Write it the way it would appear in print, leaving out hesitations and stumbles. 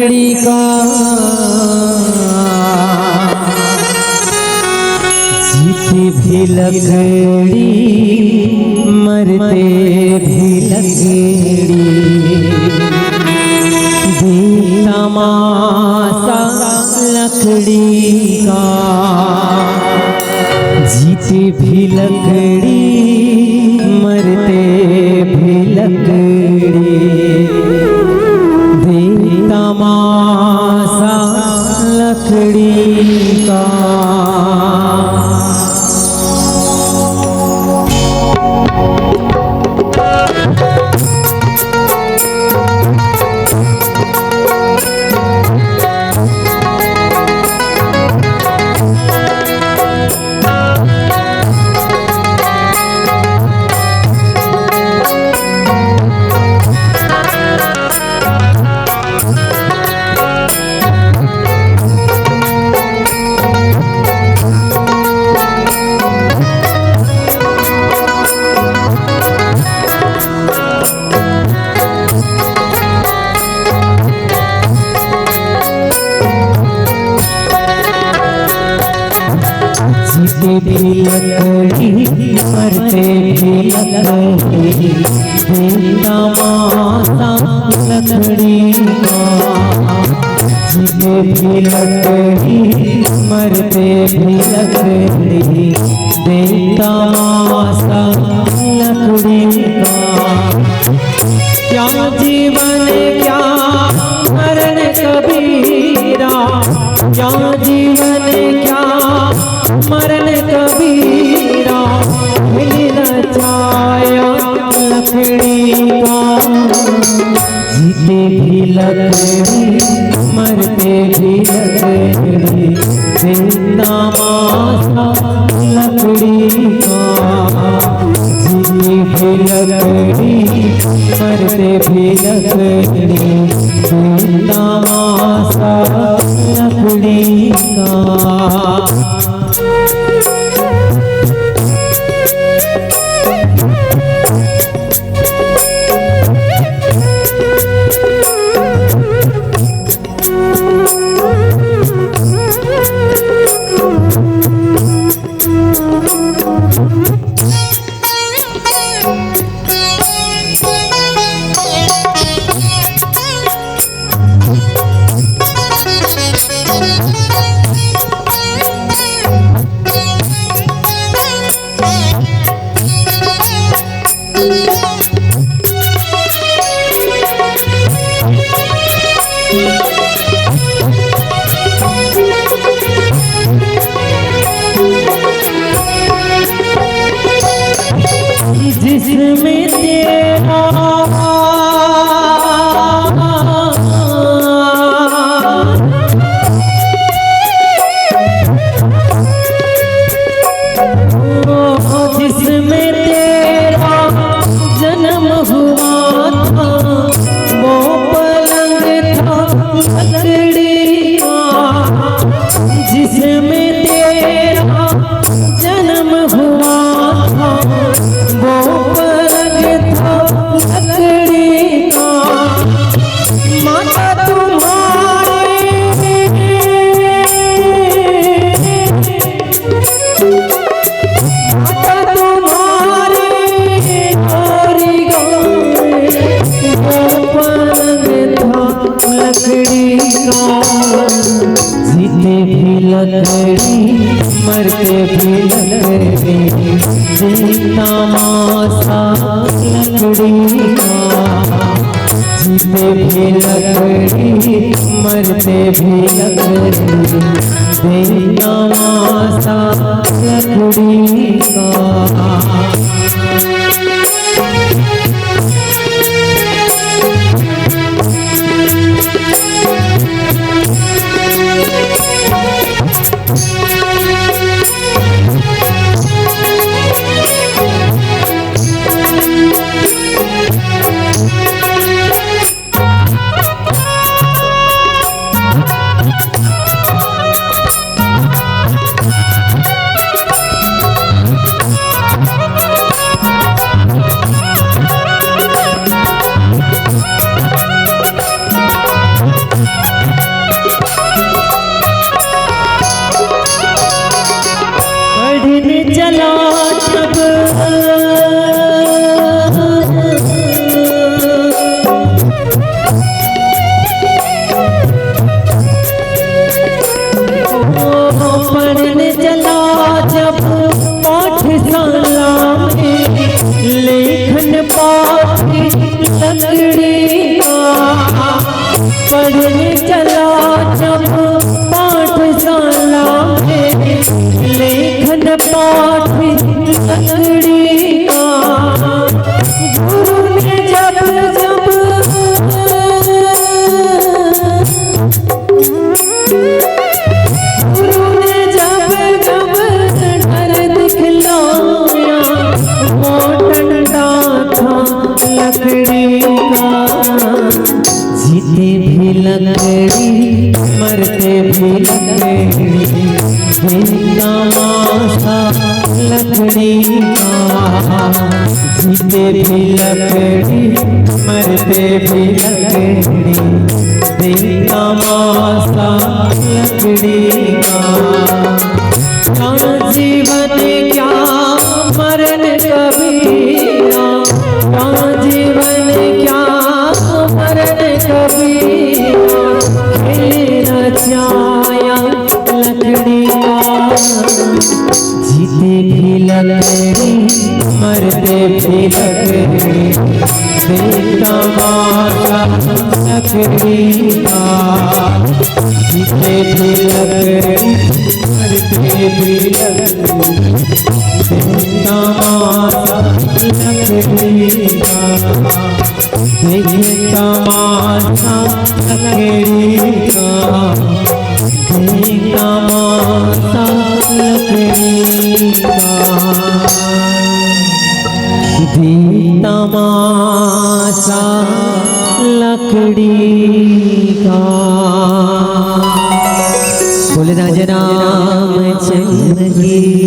लकड़ी का जीते भी लकड़ी मरते भी लकड़ी तमाशा लकड़ी का जीते भी लकड़ी मरते भी लकड़ी तमाशा लकड़ी का। जीते भी लकड़ी मरते भी लकड़ी तमाशा लकड़ी का। जीते भी लकड़ी मरते भी लकड़ी तमाशा लकड़ी का। क्या जीवन क्या मरण कबीरा, क्या जीवन क्या मरण कबीरा, मिलना चाया लकड़ी का। जीते भी लकड़ी मरते भी लकड़ी तमाशा लकड़ी का। जीते भी लकड़ी मरते भी लकड़ी तमाशा लकड़ी का। जिसमें तेरा जिसमें तेरा जन्म हुआ था वो पलंग था लकड़ी का। जिसमें तेरा जन्म हुआ था वो पलंग था लकड़ी का। माता तुम्हारी माता तुम्हारी गोरी गाँव वो पलंग था लकड़ी का। जीते भी लकड़ी मरते भी लकड़ी तमाशा लकड़ी का। जीते भी लकड़ी मरते भी लकड़ी तमाशा लकड़ी का। लेखन पाठ लकड़ी का गुरु ने जब जब गुरु ने जब जब डर दिखलाया वो डंडा था लकड़ी का। जीते भी लकड़ी मरते भी लकड़ी तमाशा लकड़ी का। जीते भी लकड़ी मरते भी लकड़ी तमाशा लकड़ी का। क्या जीवन क्या मरण कबीरा, क्या जीवन क्या मरण कबीरा, रचाया लकड़ी का। जीते भी लकड़ी मरते भी लकड़ी तमाशा लकड़ी का। जीते भी लकड़ी मरते भी लकड़ी तमाशा लकड़ी का। देखे तमाशा लकड़ी का, तमाशा लकड़ी का, तमाशा लकड़ी का। बोले राजा रामचंद्र की।